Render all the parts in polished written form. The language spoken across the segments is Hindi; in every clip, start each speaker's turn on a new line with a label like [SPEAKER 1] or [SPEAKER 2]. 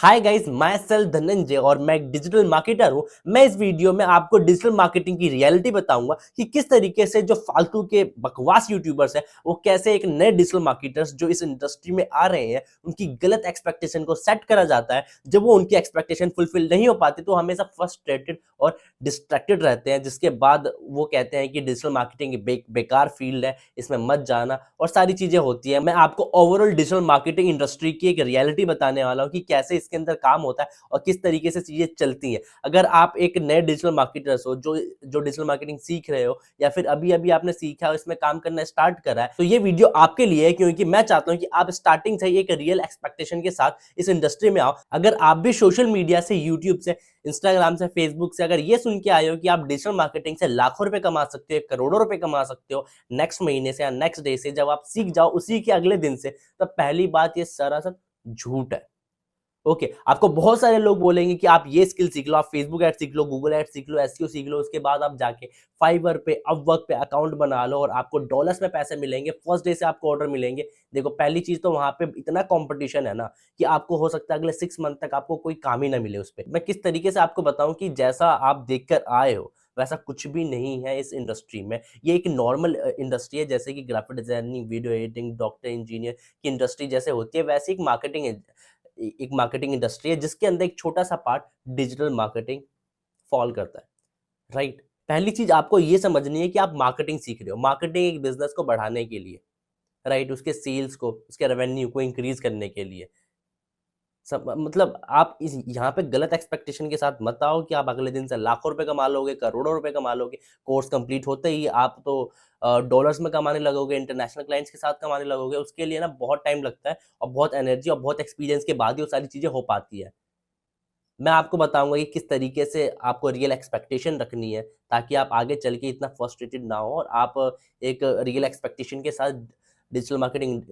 [SPEAKER 1] Hi guys, my self Dhananjay और मैं एक डिजिटल मार्केटर हूं। मैं इस वीडियो में आपको डिजिटल मार्केटिंग की रियलिटी बताऊंगा कि किस तरीके से जो फालतू के बकवास यूट्यूबर्स हैं वो कैसे एक नए डिजिटल मार्केटर्स जो इस इंडस्ट्री में आ रहे हैं उनकी गलत एक्सपेक्टेशन को सेट करा जाता है। जब वो उनकी एक्सपेक्टेशन फुलफिल नहीं हो पाती तो हमेशा फ्रस्ट्रेटेड और डिस्ट्रैक्टेड रहते हैं, जिसके बाद वो कहते हैं कि डिजिटल मार्केटिंग बेकार फील्ड है, इसमें मत जाना और सारी चीजें होती है। मैं आपको ओवरऑल डिजिटल मार्केटिंग इंडस्ट्री की एक रियलिटी बताने वाला हूँ कि कैसे इसके अंदर काम होता है और किस तरीके से चीजें चलती हैं। अगर आप एक नए डिजिटल मार्केटर्स हो जो जो डिजिटल मार्केटिंग सीख रहे हो या फिर अभी अभी आपने सीखा और इसमें काम करना स्टार्ट करा है, तो ये वीडियो आपके लिए है, क्योंकि मैं चाहता हूं कि आप स्टार्टिंग से ही एक रियल एक्सपेक्टेशन के साथ इस इंडस्ट्री में आओ। अगर आप भी सोशल मीडिया से, यूट्यूब से, इंस्टाग्राम से, फेसबुक से अगर ये सुन के आए हो कि आप डिजिटल मार्केटिंग से लाखों रुपए कमा सकते हो, करोड़ों रुपए कमा सकते हो नेक्स्ट महीने से या नेक्स्ट डे से, जब आप सीख जाओ उसी के अगले दिन से, तो पहली बात ये सरासर झूठ है। ओके, आपको बहुत सारे लोग बोलेंगे कि आप ये स्किल सीख लो, आप फेसबुक ऐड सीख लो, गूगल ऐड सीख लो, एसईओ सीख लो, उसके बाद आप जाके फाइवर पे, अपवर्क पे अकाउंट बना लो और आपको डॉलर्स में पैसे मिलेंगे, फर्स्ट डे से आपको ऑर्डर मिलेंगे। देखो, पहली चीज तो वहां पे इतना कंपटीशन है ना कि आपको हो सकता है अगले 6 मंथ तक आपको कोई काम ही ना मिले उस पे। मैं किस तरीके से आपको बताऊं कि जैसा आप देखकर आए हो वैसा कुछ भी नहीं है इस इंडस्ट्री में। ये एक नॉर्मल इंडस्ट्री है, जैसे कि graphic designing, video editing, doctor, engineer की इंडस्ट्री जैसे होती है, वैसे एक मार्केटिंग इंडस्ट्री है जिसके अंदर एक छोटा सा पार्ट डिजिटल मार्केटिंग फॉल करता है। राइट, पहली चीज आपको ये समझनी है कि आप मार्केटिंग सीख रहे हो। मार्केटिंग एक बिजनेस को बढ़ाने के लिए, राइट, उसके सेल्स को, उसके रेवेन्यू को इंक्रीज करने के लिए। सब मतलब आप इस यहाँ पे गलत एक्सपेक्टेशन के साथ मत आओ कि आप अगले दिन से लाखों रुपए कमा लोगे, करोड़ों रुपए कमा लोगे। कोर्स कंप्लीट होते ही आप तो डॉलर्स में कमाने लगोगे, इंटरनेशनल क्लाइंट्स के साथ कमाने लगोगे। उसके लिए ना बहुत टाइम लगता है और बहुत एनर्जी और बहुत एक्सपीरियंस के बाद ही वो सारी चीजें हो पाती है। मैं आपको बताऊंगा कि किस तरीके से आपको रियल एक्सपेक्टेशन रखनी है ताकि आप आगे चल के इतना फ्रस्ट्रेटेड ना हो और आप एक रियल एक्सपेक्टेशन के साथ डिजिटल मार्केटिंग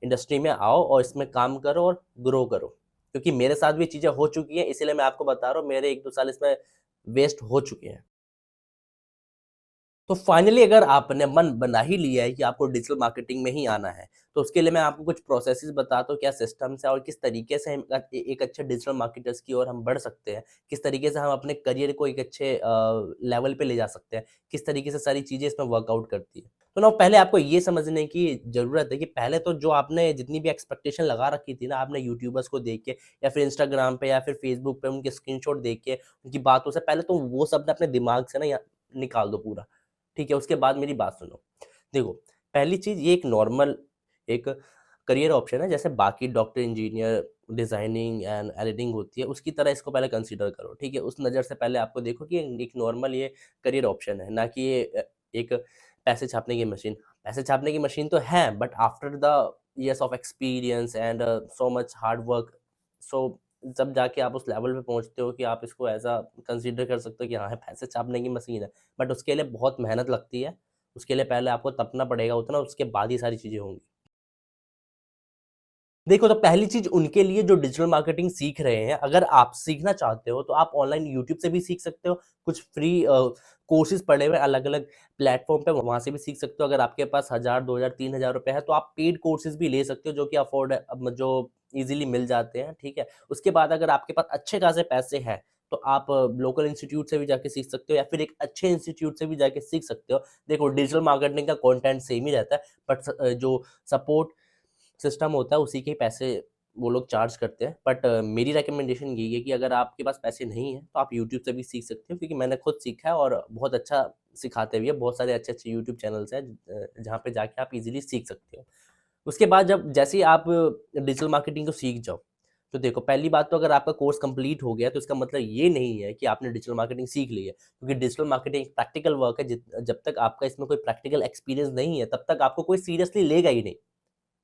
[SPEAKER 1] इंडस्ट्री में आओ और इसमें काम करो और ग्रो करो। क्योंकि मेरे साथ भी चीज़ें हो चुकी हैं, इसीलिए मैं आपको बता रहा हूँ, मेरे 1-2 साल इसमें वेस्ट हो चुके हैं। तो फाइनली अगर आपने मन बना ही लिया है कि आपको डिजिटल मार्केटिंग में ही आना है, तो उसके लिए मैं आपको कुछ प्रोसेसेस बताता हूँ, क्या सिस्टम्स है और किस तरीके से हम एक अच्छे डिजिटल मार्केटर्स की ओर हम बढ़ सकते हैं, किस तरीके से हम अपने करियर को एक अच्छे लेवल पे ले जा सकते हैं, किस तरीके से सारी चीज़ें इसमें वर्कआउट करती है। तो ना पहले आपको ये समझने की ज़रूरत है कि पहले तो जो आपने जितनी भी एक्सपेक्टेशन लगा रखी थी ना, आपने यूट्यूबर्स को देख के या फिर इंस्टाग्राम पे या फिर फेसबुक पे उनके स्क्रीनशॉट देख के, उनकी बातों से, पहले तो वो सब ना अपने दिमाग से ना निकाल दो पूरा। ठीक है, उसके बाद मेरी बात सुनो। देखो, पहली चीज़, ये एक नॉर्मल एक करियर ऑप्शन है, जैसे बाकी doctor, engineer, designing and editing होती है, उसकी तरह इसको पहले कंसीडर करो, ठीक है? उस नज़र से पहले आपको देखो कि एक नॉर्मल ये करियर ऑप्शन है, ना कि ये एक पैसे छापने की मशीन। पैसे छापने की मशीन तो है, but after the years of experience and so much hard work, so जब जाके आप उस लेवल पे पहुँचते हो कि आप इसको ऐसा कंसीडर कर सकते हो कि हाँ, है पैसे छापने की मशीन है। बट उसके लिए बहुत मेहनत लगती है, उसके लिए पहले आपको तपना पड़ेगा उतना, उसके बाद ही सारी चीज़ें होंगी। देखो, तो पहली चीज़ उनके लिए जो डिजिटल मार्केटिंग सीख रहे हैं, अगर आप सीखना चाहते हो तो आप ऑनलाइन यूट्यूब से भी सीख सकते हो, कुछ फ्री कोर्सेज़ पड़े हुए हैं अलग-अलग प्लेटफ़ॉर्म पे, वहाँ से भी सीख सकते हो। अगर आपके पास 1000, 2000, 3000 रुपए है तो आप पेड कोर्सेज़ भी ले सकते हो जो कि जो ईज़िली मिल जाते हैं, ठीक है? उसके बाद अगर आपके पास अच्छे खासे पैसे हैं, तो आप लोकल इंस्टीट्यूट से भी जाके सीख सकते हो या फिर एक अच्छे इंस्टीट्यूट से भी जाके सीख सकते हो। देखो, डिजिटल मार्केटिंग का कंटेंट सेम ही रहता है, बट जो सपोर्ट सिस्टम होता है उसी के पैसे वो लोग चार्ज करते हैं। बट मेरी रिकमेंडेशन यही है कि अगर आपके पास पैसे नहीं हैं तो आप यूट्यूब से भी सीख सकते हो, क्योंकि मैंने खुद सीखा है और बहुत अच्छा सिखाते भी हैं। बहुत सारे अच्छे-अच्छे यूट्यूब चैनल्स हैं जहाँ पे जाके आप इज़िली सीख सकते हो। उसके बाद जब जैसे ही आप डिजिटल मार्केटिंग को सीख जाओ, तो देखो, पहली बात तो अगर आपका कोर्स कंप्लीट हो गया तो इसका मतलब ये नहीं है कि आपने डिजिटल मार्केटिंग सीख ली है, क्योंकि डिजिटल मार्केटिंग एक प्रैक्टिकल वर्क है। जब तक आपका इसमें कोई प्रैक्टिकल एक्सपीरियंस नहीं है, तब तक आपको कोई सीरियसली लेगा ही नहीं।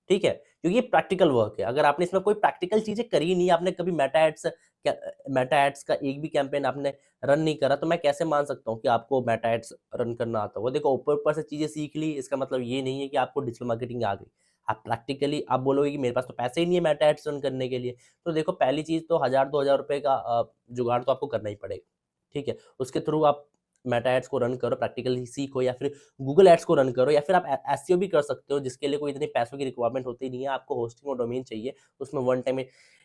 [SPEAKER 1] ठीक है? क्योंकि ये प्रैक्टिकल वर्क है। अगर आपने इसमें कोई प्रैक्टिकल चीज़ें करी नहीं, आपने कभी मेटा एड्स का एक भी कैंपेन आपने रन नहीं करा, तो मैं कैसे मान सकता हूँ कि आपको मेटा एड्स रन करना आता होगा? देखो, ऊपर-ऊपर से चीज़ें सीख ली, इसका मतलब ये नहीं है कि आपको डिजिटल मार्केटिंग आ गई। आप प्रैक्टिकली आप बोलोगे कि मेरे पास तो पैसे ही नहीं है मेटा एड्स रन करने के लिए। तो देखो, पहली चीज़ तो 1000, 2000 रुपए का जुगाड़ तो आपको करना ही पड़ेगा। ठीक है? उसके थ्रू आप मेटा एड्स को रन करो, प्रैक्टिकली सीखो, या फिर गूगल एड्स को रन करो, या फिर आप एसईओ भी कर सकते हो, जिसके लिए कोई इतने पैसों की रिक्वायरमेंट होती नहीं है। आपको होस्टिंग और डोमेन चाहिए, उसमें वन टाइम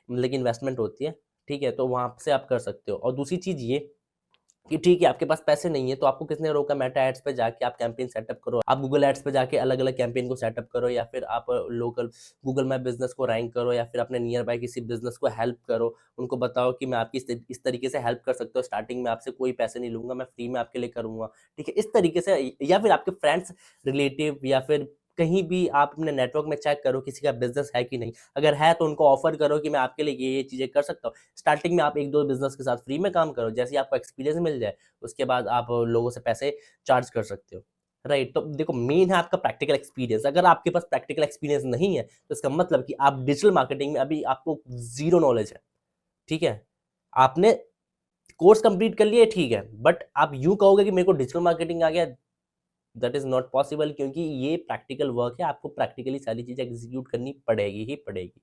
[SPEAKER 1] मतलब कि इन्वेस्टमेंट होती है। ठीक है, तो वहाँ से आप कर सकते हो। और दूसरी चीज़ ये कि ठीक है, आपके पास पैसे नहीं है तो आपको किसने रोका, मेटा एड्स पे जाके आप कैंपेन सेटअप करो, आप गूगल एड्स पे जाके अलग-अलग कैंपेन को सेटअप करो, या फिर आप लोकल गूगल मैप बिज़नेस को रैंक करो, या फिर अपने नियर बाय किसी बिज़नेस को हेल्प करो। उनको बताओ कि मैं आपकी इस तरीके से हेल्प कर सकता हूँ, स्टार्टिंग में आपसे कोई पैसे नहीं लूँगा, मैं फ्री में आपके लिए करूँगा। ठीक है? इस तरीके से, या फिर आपके फ्रेंड्स, रिलेटिव, या फिर कहीं भी आप अपने नेटवर्क में चेक करो किसी का बिज़नेस है कि नहीं। अगर है तो उनको ऑफ़र करो कि मैं आपके लिए ये चीज़ें कर सकता हूँ। स्टार्टिंग में आप 1-2 बिज़नेस के साथ फ्री में काम करो, जैसे ही आपको एक्सपीरियंस मिल जाए, उसके बाद आप लोगों से पैसे चार्ज कर सकते हो। राइट? तो देखो, मेन है आपका प्रैक्टिकल एक्सपीरियंस। अगर आपके पास प्रैक्टिकल एक्सपीरियंस नहीं है, तो इसका मतलब कि आप डिजिटल मार्केटिंग में अभी आपको ज़ीरो नॉलेज है। ठीक है? आपने कोर्स कंप्लीट कर लिया है, ठीक है, बट आप यूँ कहोगे कि मेरे को डिजिटल मार्केटिंग आ गया, दैट इज़ नॉट पॉसिबल, क्योंकि ये प्रैक्टिकल वर्क है, आपको प्रैक्टिकली सारी चीज़ें एग्ज़ीक्यूट करनी पड़ेगी ही पड़ेगी।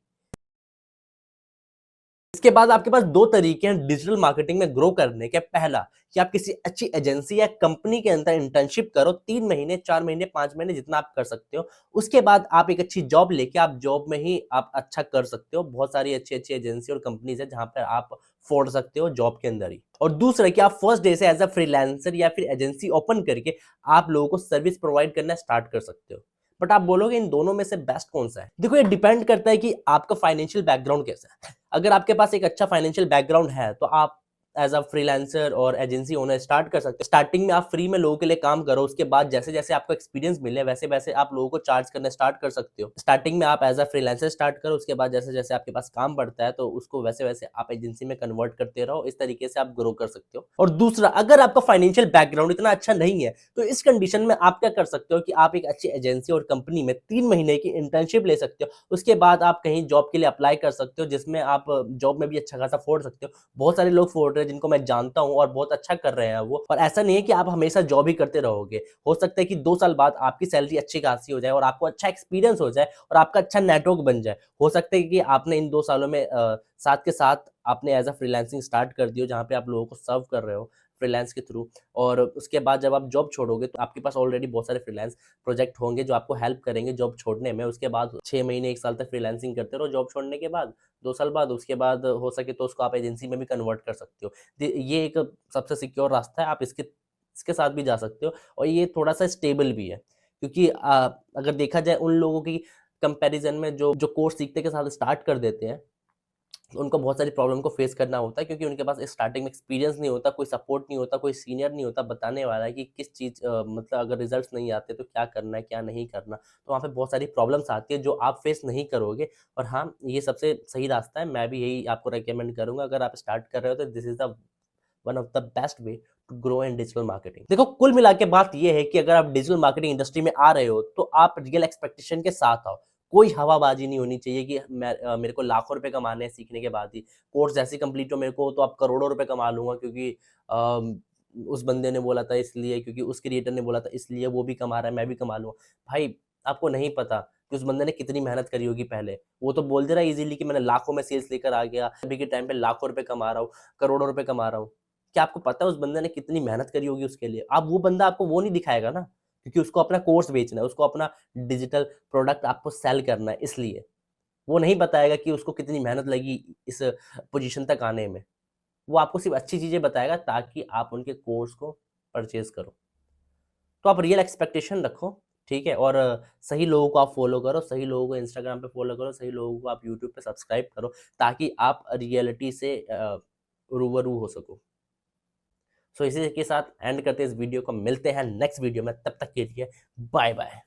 [SPEAKER 1] इसके बाद आपके पास 2 तरीके हैं डिजिटल मार्केटिंग में ग्रो करने के। पहला, कि आप किसी अच्छी एजेंसी या कंपनी के अंदर इंटर्नशिप करो, 3 महीने, 4 महीने, 5 महीने, जितना आप कर सकते हो। उसके बाद आप एक अच्छी जॉब लेके आप जॉब में ही आप अच्छा कर सकते हो। बहुत सारी अच्छी-अच्छी एजेंसी और कंपनीज़ हैं जहाँ पर आप फोड़ सकते हो जॉब के अंदर ही। और दूसरा, कि आप फर्स्ट डे से एज़ अ फ्रीलांसर या फिर एजेंसी ओपन करके आप लोगों को सर्विस प्रोवाइड करना स्टार्ट कर सकते हो। बट आप बोलोगे इन दोनों में से बेस्ट कौन-सा है? देखो, ये डिपेंड करता है कि आपका फाइनेंशियल बैकग्राउंड कैसा है। अगर आपके पास एक अच्छा फाइनेंशियल बैकग्राउंड है, तो आप एज़ अ फ्रीलांसर और एजेंसी ओनर स्टार्ट कर सकते हो। स्टार्टिंग में आप फ्री में लोगों के लिए काम करो, उसके बाद जैसे-जैसे आपको एक्सपीरियंस मिले, वैसे-वैसे आप लोगों को चार्ज करना स्टार्ट कर सकते हो। स्टार्टिंग में आप एज़ अ फ्रीलांसर स्टार्ट करो, उसके बाद जैसे-जैसे आपके पास काम बढ़ता है, तो उसको वैसे-वैसे आप एजेंसी में कन्वर्ट करते रहो। इस तरीके से आप ग्रो कर सकते हो। और दूसरा, अगर आपका फाइनेंशियल बैकग्राउंड इतना अच्छा नहीं है, तो इस कंडीशन में आप क्या कर सकते हो कि आप एक अच्छी एजेंसी और कंपनी में 3 महीने की इंटर्नशिप ले सकते हो। उसके बाद आप कहीं जॉब के लिए अप्लाई कर सकते हो, जिसमें आप जॉब में भी अच्छा खासा फोड़ सकते हो। बहुत सारे लोग फोड़ रहे हैं जिनको मैं जानता हूँ, और बहुत अच्छा कर रहे हैं वो। और ऐसा नहीं है कि आप हमेशा जॉब ही करते रहोगे। हो सकता है कि 2 साल बाद आपकी सैलरी अच्छी खासी हो जाए और आपको अच्छा एक्सपीरियंस हो जाए और आपका अच्छा नेटवर्क बन जाए। हो सकता है कि आपने इन 2 सालों में साथ के साथ आपने एज़ अ फ्रीलांसिंग स्टार्ट कर दी हो, जहाँ पे आप लोगों को सर्व कर रहे हो फ्रीलांस के थ्रू। और उसके बाद जब आप जॉब छोड़ोगे, तो आपके पास ऑलरेडी बहुत सारे फ्रीलांस प्रोजेक्ट होंगे जो आपको हेल्प करेंगे जॉब छोड़ने में। उसके बाद 6 महीने, 1 साल तक फ्रीलांसिंग करते रहो जॉब छोड़ने के बाद, 2 साल बाद। उसके बाद हो सके तो उसको आप एजेंसी में भी कन्वर्ट कर सकते हो। ये एक सबसे सिक्योर रास्ता है, आप इसके साथ भी जा सकते हो, और ये थोड़ा-सा स्टेबल भी है। क्योंकि अगर देखा जाए उन लोगों की कंपैरिज़न में जो जो कोर्स सीखते के साथ स्टार्ट कर देते हैं, तो उनको बहुत सारी प्रॉब्लम को फेस करना होता है, क्योंकि उनके पास स्टार्टिंग में एक्सपीरियंस नहीं होता, कोई सपोर्ट नहीं होता, कोई सीनियर नहीं होता बताने वाला है कि किस चीज़, मतलब अगर रिजल्ट्स नहीं आते तो क्या करना है, क्या नहीं करना। तो वहाँ पे बहुत सारी प्रॉब्लम्स आती है जो आप फेस नहीं करोगे। और हाँ, ये सबसे सही रास्ता है, मैं भी यही आपको रिकमेंड करूँगा। अगर आप स्टार्ट कर रहे हो, तो this is the one of the best way to grow in digital marketing. देखो, कुल मिला के बात ये है कि अगर आप डिजिटल मार्केटिंग इंडस्ट्री में आ रहे हो, तो आप रियल एक्सपेक्टेशन के साथ आओ। कोई हवाबाजी नहीं होनी चाहिए कि मेरे को लाखों रुपए कमाने हैं सीखने के बाद ही। कोर्स जैसे ही कंप्लीट हो मेरे को, तो आप करोड़ों रुपए कमा लूँगा, क्योंकि उस बंदे ने बोला था इसलिए, क्योंकि उस क्रिएटर ने बोला था इसलिए, वो भी कमा रहा है, मैं भी कमा लूँगा। भाई, आपको नहीं पता कि उस बंदे ने कितनी मेहनत करी होगी पहले। वो तो बोल दे रहा है ईज़िली कि मैंने लाखों में सेल्स लेकर आ गया, अभी के टाइम पे लाखों रुपए कमा रहा हूँ, करोड़ों रुपए कमा रहा हूँ। क्या आपको पता है उस बंदे ने कितनी मेहनत करी होगी उसके लिए? अब वो बंदा आपको वो नहीं दिखाएगा ना, क्योंकि उसको अपना कोर्स बेचना है, उसको अपना डिजिटल प्रोडक्ट आपको सेल करना है इसलिए। वो नहीं बताएगा कि उसको कितनी मेहनत लगी इस पोज़ीशन तक आने में। वो आपको सिर्फ़ अच्छी चीज़ें बताएगा ताकि आप उनके कोर्स को परचेज़ करो। तो आप रियल एक्सपेक्टेशन रखो, ठीक है? और सही लोगों को आप फ़ॉलो करो, सही लोगों को इंस्टाग्राम पे फ़ॉलो करो, सही लोगों को आप यूट्यूब पे सब्सक्राइब करो, ताकि आप रियलिटी से रूबरू हो सको। सो इसी के साथ एंड करते हैं इस वीडियो को, मिलते हैं नेक्स्ट वीडियो में, तब तक के लिए बाय बाय।